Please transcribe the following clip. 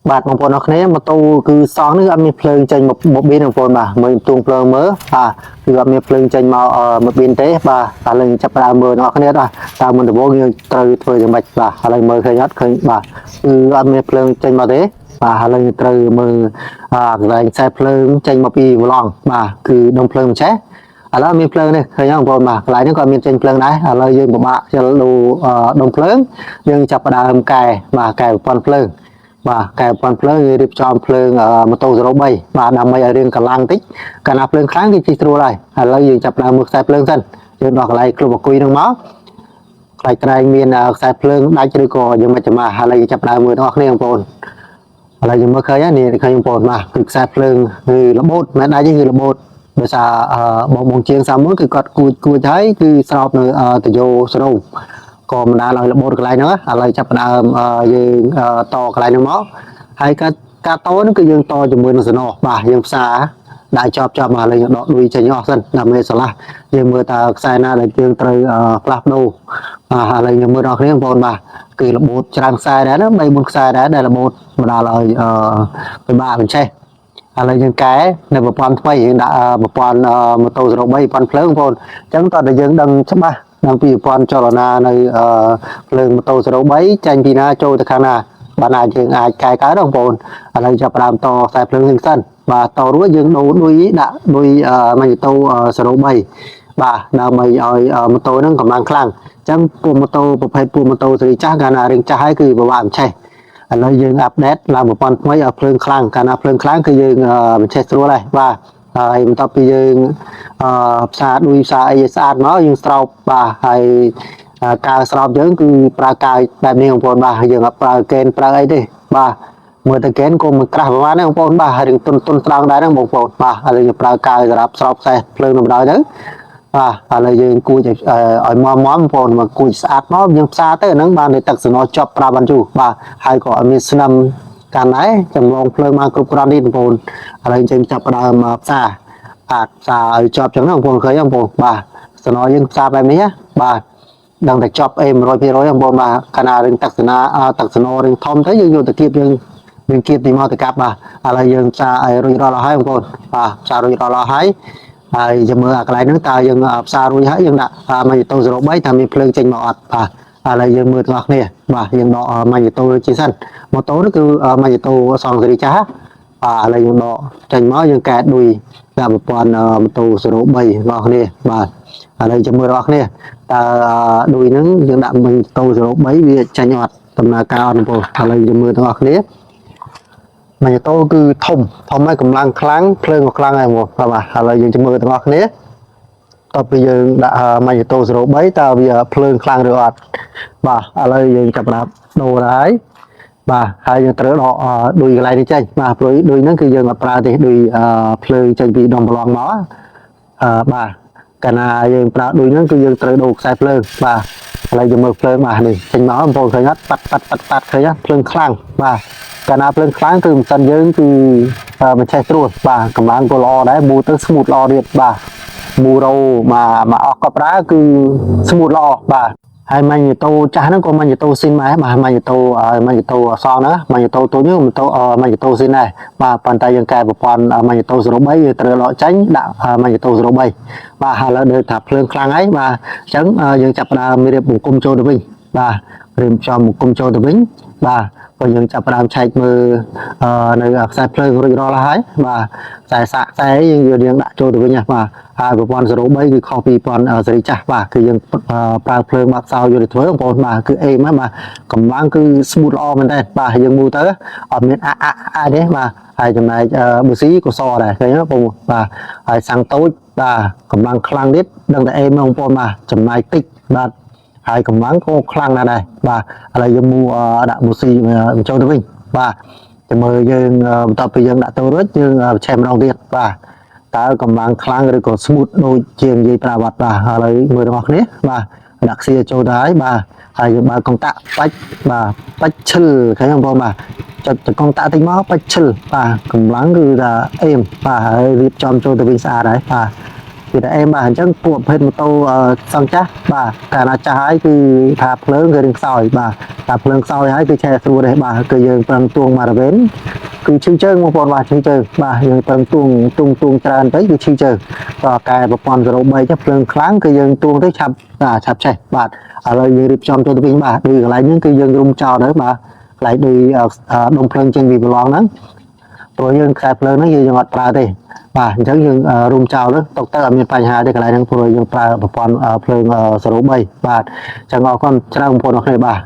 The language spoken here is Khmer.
បាទបងប្អូនអរគ្នាម៉ូតូគឺសងនេះអត់មានភ្លើងចេញមកប៊ីនបងប្អូនបាទមើលទួងភ្លើងមើលបាទគឺអត់មានភ្លើងចេញមកប៊ីនទេបាទឥឡូវចាប់ផ្ដើមមើលបងប្អូនបាទតើមុនដំបូងយើងត្រូវធ្វើយ៉ាងម៉េចបាទឥឡូវមើលឃើញអត់ឃើញបាទគឺអត់មានភ្លើងចេញមកទេបាទឥឡូវត្រូវមើលកន្លែងខ្សែភ្លើងចេញមកពីវឡង់បាទគឺដុំភ្លើងមិនចេះឥឡូវមានភ្លើងនេះឃើញបងប្អូនបាទកន្លែងនេះក៏មានចេញភ្លើងដែរឥឡូវយើងពិបាកខ្ជិលដូរដុំភ្លើងយើងចាប់ផ្ដើមកែបាទកែប្រព័ន្ធភ្លើងបាទកែប្រព័ន្ធភ្លើងយើងរៀបចំភ្លើងម៉ូតូ03បាទដើម្បីឲ្យរៀងកម្លាំងតិចកាលណាភ្លើងខ្លាំងគឺជិះស្រួលហើយឥឡូវយើងចាប់ផ្ដើមមើលខ្សែភ្លើងសិនយើងដល់កន្លែងគ្លុបអង្គុយនឹងមកខ្លាច់ត្រែងមានខ្សែភ្លើងដាច់ឬក៏យើងមិនចាំឥឡូវយើងចាប់ផ្ដើមមើលទាំងអស់គ្នាបងប្អូនឥឡូវយើងមើលឃើញនេះឃើញបងប្អូនបាទគឺខ្សែភ្លើងគឺរបូតមិនដាច់ទេគឺរបូតដោយសារបងជាងសាមុនគឺគាត់គួចហើយគឺស្រោបនៅតយោសរោមក៏មិនដាល់ឲ្យរបូតកន្លែងហ្នឹងឥឡូវចាប់ផ្ដើមយើងតកន្លែងហ្នឹងមកហើយការតហ្នឹងគឺយើងតជាមួយនឹងសំណបាទយើងផ្សារដាក់ជាប់មកឥឡូវយើងដកដួយចេញអស់សិនដើម្បីឆ្លាស់យើងមើលតើខ្សែណាដែលយើងត្រូវផ្លាស់ប្ដូរឥឡូវយើងមើលដល់គ្នាបងប្អូនបាទគឺរបូតច្រើនខ្សែដែរណា3 4ខ្សែដែរដែលរបូតមិនដាល់ឲ្យពិបាកបញ្ឆេះឥឡូវយើងកែនៅប្រព័ន្ធថ្មីយើងដាក់ប្រព័ន្ធម៉ូតូ03ប្រព័ន្ធភ្លើងបងប្អូនអញ្ចឹងតើយើងដឹងច្បាស់នឹងពីប្រព័ន្ធចលនានៅភ្លើងម៉ូតូ03ចាញ់ពីណាចូលទៅខាងណាបានអាចយើងអាចកែកើតបងប្អូនឥឡូវចាប់ផ្ដើមតខ្សែភ្លើងនេះសិនបាទតរួចយើងដូរដួយដាក់ដួយម៉ូតូ03បាទដើម្បីឲ្យម៉ូតូហ្នឹងកម្លាំងខ្លាំងអញ្ចឹងពួកម៉ូតូប្រភេទពួកម៉ូតូស៊េរីចាស់កាលណារៀងចាស់ហើយគឺពិបាកបញ្ឆេះឥឡូវយើងអាប់ដេតឡើងប្រព័ន្ធថ្មីឲ្យភ្លើងខ្លាំងកាលណាភ្លើងខ្លាំងគឺយើងបញ្ឆេះស្រួលហើយបាទហើយបន្ទាប់ពីយើងផ្សារដួយផ្សារអីស្អាតមកយើងស្រោបបាទហើយកាវស្រោបយើងគឺប្រើកាវបែបនេះបងប្អូនបាទយើងអត់ប្រើកេនប្រើអីទេបាទមើលទៅកេនក៏មិនក្រាស់ប្រហែលទេបងប្អូនបាទហើយទុនស្ដងដែរហ្នឹងបងប្អូនបាទឥឡូវយើងប្រើកាវសម្រាប់ស្រោបខ្សែភ្លើងដំដៅទៅបាទឥឡូវយើងគួចឲ្យមមបងប្អូនមកគួចស្អាតមកយើងផ្សារទៅហ្នឹងបានតែទឹកសំណជាប់ប្រាប់បានជូបាទហើយក៏អត់មានស្នឹមកាន់ដែរចម្លងភ្លើងមកគ្រប់គ្រាន់នេះបងប្អូនឥឡូវយើងចាប់ផ្ដើមផ្សារផ្សារឲ្យជាប់ចឹងបងប្អូនឃើញបងប្អូនបាទសំណយើងផ្សារបែបនេះបាទដឹងតែជាប់100%បងប្អូនបាទកាលណារឿងទឹកសណរឿងធំទៅយើងយកទៅគៀបយើងគៀបទីមកទៅកាប់បាទឥឡូវយើងផ្សារឲ្យរួចរាល់ហើយបងប្អូនបាទផ្សាររួចរាល់ហើយហើយយើងមើលកន្លែងហ្នឹងតើយើងផ្សាររួចហើយយើងដាក់ម៉ូតូ03តើមានភ្លើងចេញមកអត់បាទឥឡូវយើងមើលទាំងអស់គ្នាបាទយើងដកម៉ូតូជាសិនម៉ូតូនេះគឺម៉ូតូសងសេរីចាស់ឥឡូវយើងដកចេញមកយើងកែដួយដាក់ប្រព័ន្ធម៉ូតូ03បងប្អូនគ្នាបាទឥឡូវចាំមើលបងប្អូនគ្នាតើដួយហ្នឹងយើងដាក់ម៉ូតូ03វាចេញអត់ដំណើរការអត់បងប្អូនឥឡូវយើងមើលទាំងអស់គ្នាម៉ូតូគឺធំហើយកម្លាំងខ្លាំងភ្លើងក៏ខ្លាំងដែរបងប្អូនបាទឥឡូវយើងចាំមើលទាំងអស់គ្នាតទៅយើងដាក់ម៉ូតូ03តើវាភ្លើងខ្លាំងឬអត់បាទឥឡូវយើងចាប់ដាក់ដូរហើយបាទហើយយើងត្រូវដកដួយកន្លែងនេះចេញបាទព្រោះដួយហ្នឹងគឺយើងអត់ប្រើទេដួយភ្លើងចេញពីដុំប្រឡងមកបាទកាលណាយើងប្រើដួយហ្នឹងគឺយើងត្រូវដូរខ្សែភ្លើងបាទឥឡូវយើងមើលភ្លើងបាទនេះចេញមកបងប្អូនឃើញអត់ប៉ាត់ឃើញអត់ភ្លើងខ្លាំងបាទកាលណាភ្លើងខ្លាំងគឺម៉ាស៊ីនយើងគឺមិនឆេះស្រួលបាទកម្លាំងក៏ល្អដែរមូទៅស្មូតល្អទៀតបាទមូរ៉ូមកអស់ក៏ប្រើគឺស្មូតល្អបាទហើយម៉ូតូចាស់ហ្នឹងក៏ម៉ូតូស៊ីនដែរបាទម៉ូតូសងហ្នឹងម៉ូតូទូនេះម៉ូតូស៊ីនដែរបាទប៉ុន្តែយើងកែប្រព័ន្ធម៉ូតូ03យើងត្រូវដកចេញដាក់ម៉ូតូ03បាទហើយឥឡូវដូចថាភ្លើងខ្លាំងហើយបាទអញ្ចឹងយើងចាប់ផ្ដើមរៀបបង្គំចូលទៅវិញបាទរៀបចំបង្គំចូលទៅវិញបាទក៏យើងចាប់ផ្ដើមឆែកមើលនៅខ្សែភ្លើងរួចរាល់ហើយបាទខ្សែសាកខ្សែយើងដាក់ចូលទៅវិញបាទហើយប្រព័ន្ធ03គឺខុសពីប្រព័ន្ធសេរីចាស់បាទគឺយើងប្រើភ្លើងបាក់សោយយកទៅធ្វើបងប្អូនបាទគឺអេមបាទកម្លាំងគឺស្មូតល្អមែនតើបាទយើងមើលទៅអត់មានទេបាទហើយចំណែកប៊ូស៊ីក៏សដែរឃើញទេបងប្អូនបាទហើយសាំងតូចបាទកម្លាំងខ្លាំងទៀតដឹងតែអេមបងប្អូនបាទចំណាយតិចបាទហើយកម្លាំងក៏ខ្លាំងណាស់ដែរបាទឥឡូវយើងដាក់មូស៊ីចូលទៅវិញបាទចាំមើលយើងបន្ទាប់ពីយើងដាក់ទៅរួចយើងឆេះម្ដងទៀតបាទតើកម្លាំងខ្លាំងឬក៏ smooth ដូចជានិយាយប្រាវត្តបាទឥឡូវមើលទាំងអស់គ្នាបាទដាក់ខ្សៀចូលទៅហើយបាទហើយយើងបើកកុងតាក់បាច់បាទបាច់ឈិលឃើញបងប្អូនបាទចុចកុងតាក់តិចមកបាច់ឈិលបាទកម្លាំងគឺថាអេមបាទហើយរៀបចំចូលទៅវិញស្អាតហើយបាទ ពីតែអេមបាទអញ្ចឹងពួកប្រភេទម៉ូតូសង់ចាស់បាទកាលណាចាស់ហើយគឺថាភ្លើងគឺនឹងខ្សោយបាទតែភ្លើងខ្សោយហើយគឺឆេះស្រួលទេបាទគឺយើងប្រឹងទួងមកវិញគឺឈឺជើងបងប្អូនបាទឈឺជើងបាទយើងប្រឹងទួងច្រើនទៅគឺឈឺជើងក៏កែប្រព័ន្ធ03ចឹងភ្លើងខ្លាំងគឺយើងទួងទៅឆាប់ឆេះបាទឥឡូវយើងរៀបចំទៅវិញបាទដូចកន្លែងហ្នឹងគឺយើងរុំចោលទៅបាទកន្លែងដូចដុំភ្លើងចេញពីប្រឡងហ្នឹងព្រោះយើងខ្សែភ្លើងហ្នឹងយើងអត់ប្រើទេបាទអញ្ចឹងយើងរុំចោលទៅទៅអត់មានបញ្ហាទេកន្លែងហ្នឹងព្រោះយើងប្រើប្រព័ន្ធភ្លើង03បាទអញ្ចឹងអរគុណច្រើនបងប្អូនអរគុណបាទ